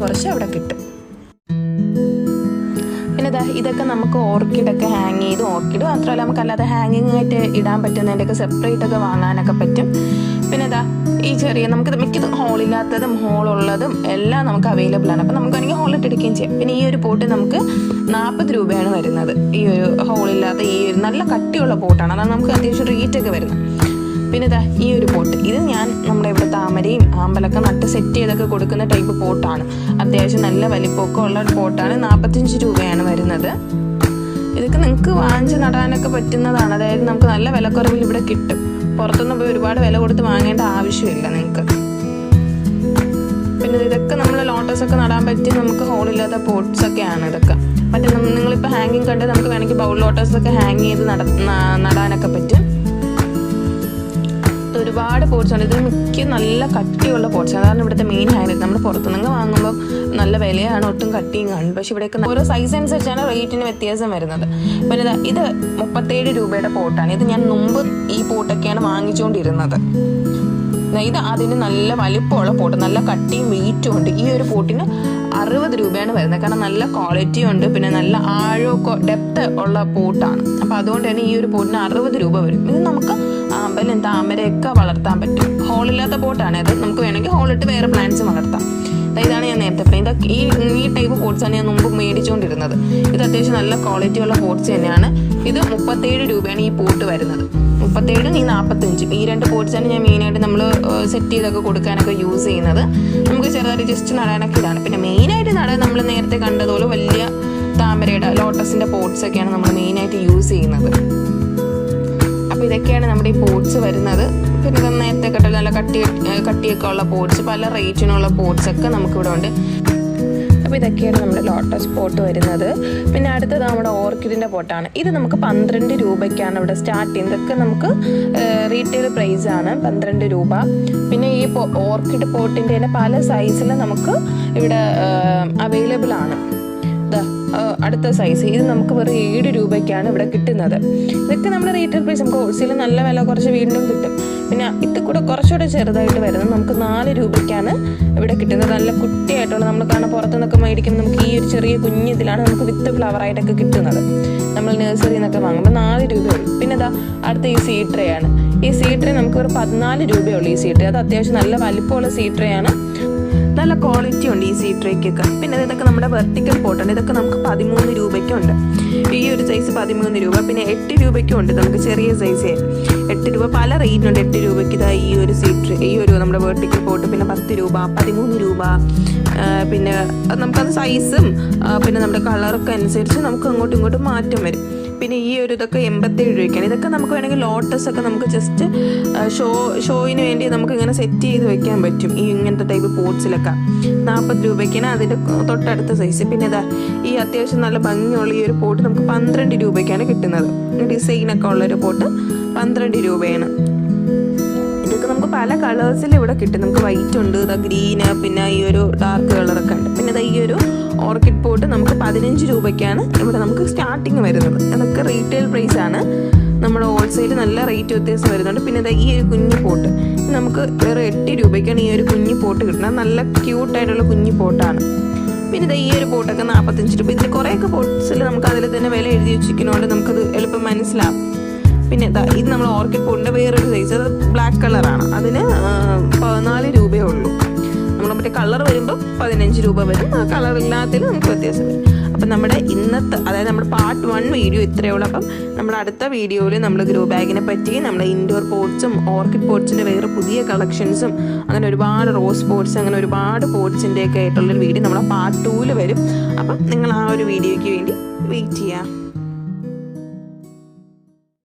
കുറച്ച് അവിടെ കിട്ടും. പിന്നെ ഇതൊക്കെ നമുക്ക് ഓർക്കിഡൊക്കെ ഹാങ് ചെയ്ത്, ഓർക്കിഡ് മാത്രമല്ല നമുക്കല്ലാതെ ഹാങ്ങിങ് ആയിട്ട് ഇടാൻ പറ്റുന്നതിൻ്റെയൊക്കെ സെപ്പറേറ്റ് ഒക്കെ വാങ്ങാനൊക്കെ പറ്റും. പിന്നെ ഈ ചെറിയ നമുക്ക് മിക്കതും ഹോളില്ലാത്തതും ഹോളുള്ളതും എല്ലാം നമുക്ക് അവൈലബിൾ ആണ്. അപ്പോൾ നമുക്ക് വേണമെങ്കിൽ ഹോളിട്ടെടുക്കുകയും ചെയ്യാം. പിന്നെ ഈ ഒരു പോട്ട് നമുക്ക് 40 രൂപയാണ് വരുന്നത്. ഈ ഒരു ഹോളില്ലാത്ത ഈ ഒരു നല്ല കട്ടിയുള്ള പോട്ടാണ്, അതാണ് നമുക്ക് അത്യാവശ്യം റേറ്റൊക്കെ വരുന്നത്. പിന്നെ ഈ ഒരു പോട്ട്, ഇത് ഞാൻ നമ്മുടെ ഇവിടെ താമരയും ആമ്പലൊക്കെ നട്ട് സെറ്റ് ചെയ്തൊക്കെ കൊടുക്കുന്ന ടൈപ്പ് പോട്ടാണ്. അത്യാവശ്യം നല്ല വലിപ്പമൊക്കെ ഉള്ള ഒരു പോട്ടാണ്. 45 രൂപയാണ് വരുന്നത്. ഇതൊക്കെ നിങ്ങൾക്ക് വാങ്ങിച്ച് നടാനൊക്കെ പറ്റുന്നതാണ്. അതായത് നമുക്ക് നല്ല വിലക്കുറവിൽ ഇവിടെ കിട്ടും. പുറത്തുനിന്ന് പോയി ഒരുപാട് വില കൊടുത്ത് വാങ്ങേണ്ട ആവശ്യമില്ല നിങ്ങൾക്ക്. പിന്നെ ഇതൊക്കെ നമ്മൾ ലോട്ടസൊക്കെ നടാൻ പറ്റി നമുക്ക് ഹോളില്ലാത്ത പോട്ട്സൊക്കെയാണ് ഇതൊക്കെ. മറ്റേ നിങ്ങളിപ്പോൾ ഹാങ്ങിങ് കണ്ട് നമുക്ക് വേണമെങ്കിൽ ബൗൾ ലോട്ടസൊക്കെ ഹാങ് ചെയ്ത് നടാനൊക്കെ പറ്റും. ഒരുപാട് പോട്ട്സ് ഉണ്ട്. ഇത് മിക്ക നല്ല കട്ടിയുള്ള പോട്ട്സ്, അതാണ് ഇവിടുത്തെ മെയിൻ ഹൈലൈറ്റ്. നമ്മൾ പുറത്തുനിന്ന് വാങ്ങുമ്പോൾ നല്ല വിലയാണ്, ഒട്ടും കട്ടിയും കാണും. പക്ഷെ ഇവിടെയൊക്കെ ഓരോ സൈസ് അനുസരിച്ചാണ് റേറ്റിന് വ്യത്യാസം വരുന്നത്. പിന്നെ ഇത് 37 രൂപയുടെ പോട്ടാണ്. ഇത് ഞാൻ മുമ്പ് ഈ പോട്ടൊക്കെയാണ് വാങ്ങിച്ചുകൊണ്ടിരുന്നത്. ഇത് അതിന് നല്ല വലിപ്പമുള്ള പോട്ട്, നല്ല കട്ടിയും വെയിറ്റും ഉണ്ട്. ഈ ഒരു പോട്ടിന് 60 രൂപയാണ് വരുന്നത്. കാരണം നല്ല ക്വാളിറ്റി ഉണ്ട്, പിന്നെ നല്ല ആഴമൊക്കെ ഡെപ്ത് ഉള്ള പോട്ടാണ്. അപ്പോൾ അതുകൊണ്ട് തന്നെ ഈ ഒരു പോട്ടിന് 60 രൂപ വരും. ഇത് നമുക്ക് ആമ്പലും താമരയൊക്കെ വളർത്താൻ പറ്റും. ഹോളില്ലാത്ത പോട്ടാണ് ഇത്. നമുക്ക് വേണമെങ്കിൽ ഹോളിട്ട് വേറെ പ്ലാന്റ്സ് വളർത്താം. ഇതാണ് ഞാൻ നേരത്തെ പറഞ്ഞത്. ഈ ടൈപ്പ് പോട്ട്സാണ് ഞാൻ മുമ്പ് മേടിച്ചുകൊണ്ടിരുന്നത്. ഇത് അത്യാവശ്യം നല്ല ക്വാളിറ്റി ഉള്ള പോട്ട്സ് തന്നെയാണ്. ഇത് 37 രൂപയാണ് ഈ പോട്ട് വരുന്നത്. 37 ഈ 45. ഈ 2 പോട്ട്സാണ് ഞാൻ മെയിനായിട്ട് നമ്മൾ സെറ്റ് ചെയ്തൊക്കെ കൊടുക്കാനൊക്കെ യൂസ് ചെയ്യുന്നത്. നമുക്ക് ചെറുതായിട്ട് ജസ്റ്റ് നടാനൊക്കെ ഇതാണ്. പിന്നെ മെയിനായിട്ട് നടാൻ നമ്മൾ നേരത്തെ കണ്ടതുപോലെ വലിയ താമരയുടെ ലോട്ടസിൻ്റെ പോട്ട്സൊക്കെയാണ് നമ്മൾ മെയിനായിട്ട് യൂസ് ചെയ്യുന്നത്. അപ്പോൾ ഇതൊക്കെയാണ് നമ്മുടെ ഈ പോട്ട്സ് വരുന്നത്. പിന്നെ നേരത്തെ കണ്ടത് നല്ല കട്ടിയൊക്കെ ഉള്ള പോട്ട്സ്, പല റേറ്റിനുള്ള പോട്ട്സൊക്കെ നമുക്കിവിടെ ഉണ്ട്. അപ്പോൾ ഇതൊക്കെയാണ് നമ്മുടെ ലോട്ടസ് പോട്ട് വരുന്നത്. പിന്നെ അടുത്തത് നമ്മുടെ ഓർക്കിഡിൻ്റെ പോട്ടാണ്. ഇത് നമുക്ക് 12 രൂപയ്ക്കാണ് ഇവിടെ സ്റ്റാർട്ട് ചെയ്യുന്നത്. ഇതൊക്കെ നമുക്ക് റീറ്റെയിൽ പ്രൈസാണ് 12 രൂപ. പിന്നെ ഈ ഓർക്കിഡ് പോട്ടിൻ്റെ തന്നെ പല സൈസിൽ നമുക്ക് ഇവിടെ അവൈലബിൾ ആണ്. അടുത്ത സൈസ് ഇത് നമുക്ക് വെറും 7 രൂപയ്ക്കാണ് ഇവിടെ കിട്ടുന്നത്. ഇതൊക്കെ നമ്മുടെ റീറ്റെയിൽ പ്രൈസ്. നമുക്ക് ഹോൾസെയിൽ നല്ല വില കുറച്ച് വീണ്ടും കിട്ടും. പിന്നെ ഇത് കൂടെ കുറച്ചുകൂടെ ചെറുതായിട്ട് വരുന്നത് നമുക്ക് 4 രൂപയ്ക്കാണ് ഇവിടെ കിട്ടുന്നത്. നല്ല കുട്ടിയായിട്ടുള്ള നമ്മൾ കാണാൻ പുറത്തുനിന്നൊക്കെ മേടിക്കുമ്പോൾ നമുക്ക് ഈ ഒരു ചെറിയ കുഞ്ഞിതിലാണ് നമുക്ക് വിത്ത് ഫ്ലവറായിട്ടൊക്കെ കിട്ടുന്നത്. നമ്മൾ നഴ്സറിയിൽ നിന്നൊക്കെ വാങ്ങുമ്പോൾ 4 രൂപയുള്ളൂ. പിന്നെ അടുത്ത ഈ സീഡ് ട്രേ ആണ്. ഈ സീഡ് ട്രേ നമുക്ക് ഒരു 14 രൂപയുള്ളൂ. ഈ സീഡ് ട്രേ അത് അത്യാവശ്യം നല്ല വലിപ്പമുള്ള സീഡ് ട്രേ ആണ്. നല്ല ക്വാളിറ്റി ഉണ്ട് ഈ സീഡ് ട്രേക്കൊക്കെ. പിന്നെ ഇതൊക്കെ നമ്മുടെ വെർട്ടിക്കൽ പോട്ടുണ്ട്. ഇതൊക്കെ നമുക്ക് 13 രൂപയ്ക്കുണ്ട്. ഈ ഒരു സൈസ് 13 രൂപ. പിന്നെ 8 രൂപയ്ക്കും ഉണ്ട് നമുക്ക് ചെറിയ സൈസ് 8 രൂപ. പല റേറ്റിനുണ്ട് 8 രൂപയ്ക്ക്. ഈ ഒരു സീഡ് ട്രേ, ഈ ഒരു നമ്മുടെ വെർട്ടിക്കൽ പോട്ട് പിന്നെ 10 രൂപ, 13 രൂപ. പിന്നെ നമുക്കത് സൈസും പിന്നെ നമ്മുടെ കളറൊക്കെ അനുസരിച്ച് നമുക്ക് അങ്ങോട്ടും ഇങ്ങോട്ടും മാറ്റം വരും. പിന്നെ ഈ ഒരു ഇതൊക്കെ 87 രൂപയ്ക്കാണ്. ഇതൊക്കെ നമുക്ക് വേണമെങ്കിൽ ലോട്ടസൊക്കെ നമുക്ക് ജസ്റ്റ് ഷോയിന് വേണ്ടി നമുക്ക് ഇങ്ങനെ സെറ്റ് ചെയ്ത് വെക്കാൻ പറ്റും. ഈ ഇങ്ങനത്തെ ടൈപ്പ് പോട്ട്സിലൊക്കെ 40 രൂപയ്ക്കാണ് അതിൻ്റെ തൊട്ടടുത്ത സൈസ്. പിന്നെ ഈ അത്യാവശ്യം നല്ല ഭംഗിയുള്ള ഈ ഒരു പോട്ട് നമുക്ക് 12 രൂപയ്ക്കാണ് കിട്ടുന്നത്. ഡിസൈനൊക്കെ ഉള്ളൊരു പോട്ട് 12 രൂപയാണ്. ഇതൊക്കെ നമുക്ക് പല കളേഴ്സിൽ ഇവിടെ കിട്ടും. നമുക്ക് വൈറ്റ് ഉണ്ട്, ഗ്രീന്, പിന്നെ ഈ ഒരു ഡാർക്ക് കളറൊക്കെ ഉണ്ട്. പിന്നെ ഈ ഒരു ഓർക്കിഡ് പോട്ട് നമുക്ക് 15 രൂപയ്ക്കാണ് ഇവിടെ നമുക്ക് സ്റ്റാർട്ടിങ് വരുന്നത്. അതൊക്കെ റീറ്റെയിൽ പ്രൈസ് ആണ്. നമ്മുടെ ഹോൾസെയിൽ നല്ല റേറ്റ് വ്യത്യാസം വരുന്നുണ്ട്. പിന്നെ ഈ ഒരു കുഞ്ഞു പോട്ട് നമുക്ക് വേറെ 8 രൂപയ്ക്കാണ് ഈ ഒരു കുഞ്ഞു പോട്ട് കിട്ടുന്നത്. നല്ല ക്യൂട്ടായിട്ടുള്ള കുഞ്ഞു പോട്ടാണ്. പിന്നെ ഈ ഒരു പോട്ടൊക്കെ 45 രൂപ. ഇതിൽ കുറേയൊക്കെ പോട്ട്സിൽ നമുക്ക് അതിൽ തന്നെ വില എഴുതി വെച്ചിരിക്കുന്നതുകൊണ്ട് നമുക്കത് എളുപ്പം മനസ്സിലാവും. പിന്നെ ഇത് നമ്മൾ ഓർക്കിഡ് പോട്ടിൻ്റെ വേറൊരു സൈസ്, അത് ബ്ലാക്ക് കളറാണ്. അതിന് 14 രൂപയേ ഉള്ളൂ. നമ്മൾ മറ്റേ കളർ വരുമ്പോൾ 15 രൂപ വരും. ആ കളർ ഇല്ലാത്തതിൽ നമുക്ക് വ്യത്യാസം വരും. അപ്പം നമ്മുടെ ഇന്നത്തെ, അതായത് നമ്മുടെ പാർട്ട് 1 വീഡിയോ ഇത്രയേ ഉള്ളൂ. അപ്പം നമ്മുടെ അടുത്ത വീഡിയോയിൽ നമ്മൾ ഗ്രോ ബാഗിനെ പറ്റി, നമ്മുടെ ഇൻഡോർ പോട്ട്സും ഓർക്കിഡ് പോട്ട്സിൻ്റെ വേറെ പുതിയ കളക്ഷൻസും അങ്ങനെ ഒരുപാട് റോസ് പോട്ട്സ്, അങ്ങനെ ഒരുപാട് പോട്ട്സിൻ്റെയൊക്കെ ആയിട്ടുള്ളൊരു വീഡിയോ നമ്മുടെ പാർട്ട് 2 വരും. അപ്പം നിങ്ങൾ ആ ഒരു വീഡിയോയ്ക്ക് വേണ്ടി വെയിറ്റ് ചെയ്യുക.